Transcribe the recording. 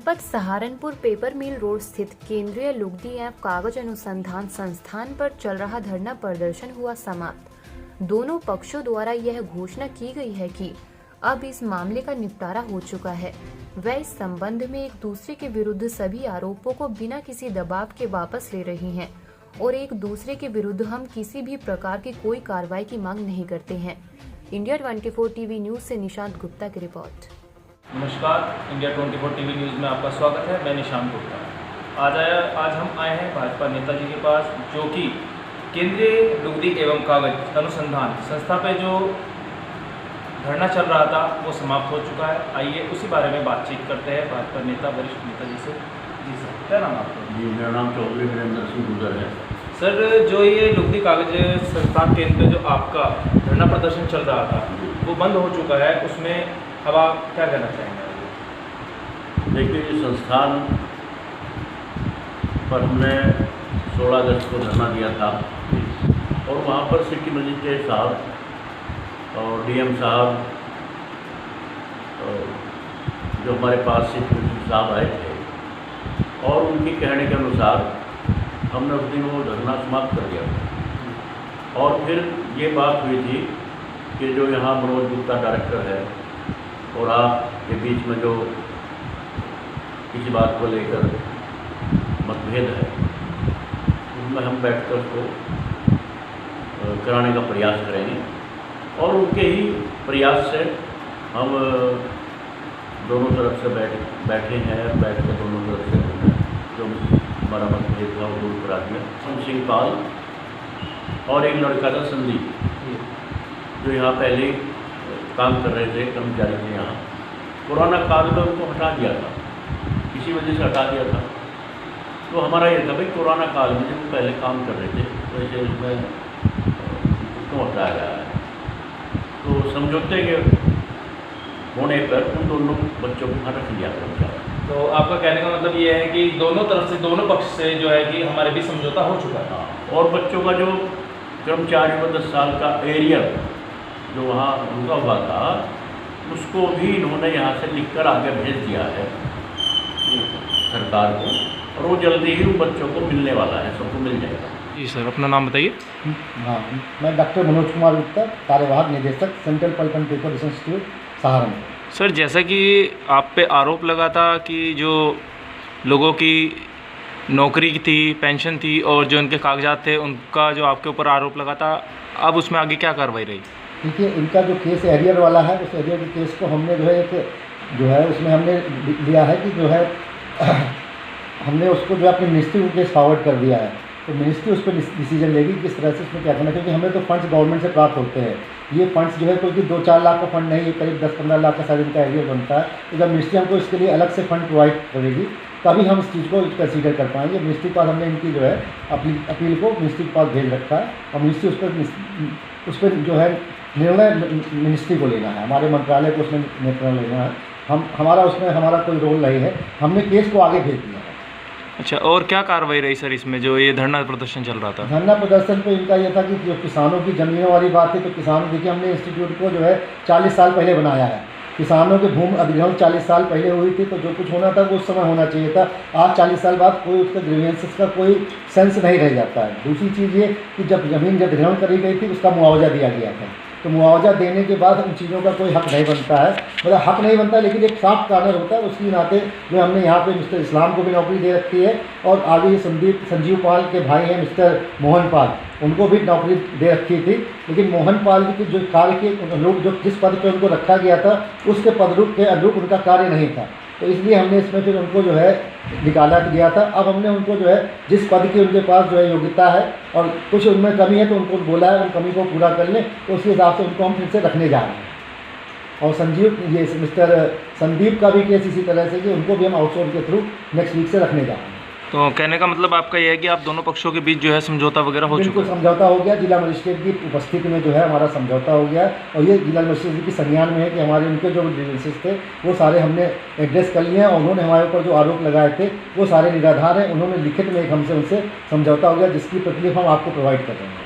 जनपद Saharanpur paper mill road स्थित केंद्रीय लुगदी एवं कागज अनुसंधान संस्थान पर चल रहा धरना प्रदर्शन हुआ समाप्त। दोनों पक्षों द्वारा यह घोषणा की गई है कि अब इस मामले का निपटारा हो चुका है। वह इस संबंध में एक दूसरे के विरुद्ध सभी आरोपों को बिना किसी दबाव के वापस ले रही हैं और एक दूसरे के विरुद्ध हम किसी भी प्रकार की कोई कार्रवाई की मांग नहीं करते हैं। इंडिया 24 टीवी न्यूज से निशांत गुप्ता की रिपोर्ट। नमस्कार, इंडिया 24 टीवी न्यूज़ में आपका स्वागत है। मैं निशांत गुप्ता। आज हम आए हैं भाजपा नेताजी के पास, जो कि केंद्रीय लुगदी एवं कागज अनुसंधान संस्था पे जो धरना चल रहा था वो समाप्त हो चुका है। आइए उसी बारे में बातचीत करते हैं भाजपा नेता वरिष्ठ नेताजी से। जी सर, क्या नाम आपका? जी, मेरा नाम चौधरी वीरेंद्र सिंह गुजर है। सर, जो ये लुगदी कागज संस्थान केंद्र में जो आपका धरना प्रदर्शन चल रहा था वो बंद हो चुका है, उसमें अब आप क्या कहना चाहेंगे? देखिए, ये संस्थान पर हमने 16 अगस्त को धरना दिया था और वहाँ पर सिटी मजिस्ट्रेट साहब और डीएम साहब जो हमारे पास सिटी मजिस्ट्रेट साहब आए थे और उनके कहने के अनुसार हमने उस दिन वो धरना समाप्त कर दिया था। और फिर ये बात हुई थी कि जो यहाँ मनोज गुप्ता डायरेक्टर है और आपके बीच में जो किसी बात को लेकर मतभेद है, उनमें हम बैठकर उसको कराने का प्रयास करेंगे और उनके ही प्रयास से हम दोनों तरफ से बैठे हैं। बैठकर दोनों तरफ से जो हमारा मतभेद था वो दूर करा दिया। हम सिंह पाल और एक लड़का था संदीप, जो यहाँ पहले काम कर रहे थे, कर्मचारी थे यहाँ। कोरोना काल में उनको हटा दिया था, किसी वजह से हटा दिया था। तो हमारा ये था भाई, कोरोना काल में जब पहले काम कर रहे थे तो ऐसे उसमें क्यों हटाया गया है। तो समझौते के होने पर उन दोनों बच्चों को वहाँ रख लिया था। तो आपका कहने का मतलब ये है कि दोनों तरफ से, दोनों पक्ष से जो है कि हमारे भी समझौता हो चुका है। और बच्चों का जो कर्मचारी को 10 साल का एरियर जो वहाँ रुका हुआ था, उसको भी इन्होंने यहाँ से लिखकर आगे भेज दिया है सरकार को, और वो जल्दी ही उन बच्चों को मिलने वाला है, सबको मिल जाएगा। जी सर, अपना नाम बताइए। हाँ, मैं डॉक्टर मनोज कुमार गुप्ता, कार्यवाहक निदेशक central pulp and paper research institute Saharanpur. Sir, जैसा कि आप पे आरोप लगा था कि जो लोगों की नौकरी थी, पेंशन थी और जो उनके कागजात थे, उनका जो आपके ऊपर आरोप लगा था, अब उसमें आगे क्या कार्रवाई रही? देखिए, इनका जो केस एरियर वाला है, उस एरियर के केस को हमने जो है एक जो है उसमें हमने लिया है कि जो है हमने उसको जो है अपनी मिनिस्ट्री को केस फॉरवर्ड कर दिया है। तो मिनिस्ट्री उस पर डिसीजन लेगी किस तरह से उसमें क्या करना, क्योंकि हमें तो फंड्स गवर्नमेंट से प्राप्त होते हैं। ये फंड्स जो है कोई 2-4 लाख का फंड नहीं, ये करीब 10-15 लाख का शायद इनका एरियर बनता है। तो जब मिनिस्ट्री हमको इसके लिए अलग से फंड प्रोवाइड करेगी तभी हम इस चीज़ को कंसीडर कर पाएंगे। मिनिस्ट्री के पास हमने इनकी जो है अपील को मिनिस्ट्री के पास भेज रखा है और मिनिस्ट्री उस पर जो है निर्णय मिनिस्ट्री को लेना है, हमारे मंत्रालय को उसमें निर्णय लेना है। हमारा उसमें हमारा कोई रोल नहीं है, हमने केस को आगे भेज दिया है। अच्छा, और क्या कार्रवाई रही सर इसमें, जो ये धरना प्रदर्शन चल रहा था? धरना प्रदर्शन पे इनका ये था कि जो किसानों की ज़मीनों वाली बात थी, तो किसानों, देखिए हमने इंस्टीट्यूट को जो है 40 साल पहले बनाया है। किसानों के भूमि अधिग्रहण 40 साल पहले हुई थी, तो जो कुछ होना था वो उस समय होना चाहिए था। आज 40 साल बाद कोई उसका ग्रीवेंसेस का कोई सेंस नहीं रह जाता है। दूसरी चीज़ ये कि जब ज़मीन अधिग्रहण करी गई थी उसका मुआवजा दिया गया था, तो मुआवजा देने के बाद उन चीज़ों का कोई हक नहीं बनता है, मतलब हक नहीं बनता, लेकिन एक सॉफ्ट कार्नर होता है। उसके नाते जो हमने यहाँ पे मिस्टर इस्लाम को भी नौकरी दे रखी है और आगे ये संजीव पाल के भाई हैं मिस्टर मोहन पाल, उनको भी नौकरी दे रखी थी। लेकिन मोहन पाल जी के जो कार्य के अनुरूप जो जिस पद पर उनको रखा गया था उसके पदरूप के अनुरूप उनका कार्य नहीं था, तो इसलिए हमने इसमें फिर उनको जो है निकाला गया था। अब हमने उनको जो है जिस पद की उनके पास जो है योग्यता है और कुछ उनमें कमी है तो उनको बोला है उन कमी को पूरा कर लें, तो उसी हिसाब से उनको हम फिर से रखने जा रहे हैं। और ये मिस्टर संदीप का भी केस इसी तरह से कि उनको भी हम आउटसोर्स के थ्रू नेक्स्ट वीक से रखने जा रहे हैं। तो कहने का मतलब आपका यह है कि आप दोनों पक्षों के बीच जो है समझौता वगैरह हो चुका है? बिल्कुल समझौता हो गया, जिला मजिस्ट्रेट की उपस्थिति में जो है हमारा समझौता हो गया और ये जिला मजिस्ट्रेट की संज्ञान में है कि हमारे उनके जो ग्रीवेंसेस थे वो सारे हमने एड्रेस कर लिए हैं और उन्होंने हमारे ऊपर जो आरोप लगाए थे वो सारे निराधार हैं। उन्होंने लिखित में एक हमसे उनसे समझौता हो गया, जिसकी प्रतिलिपि हम आपको प्रोवाइड कर रहे हैं।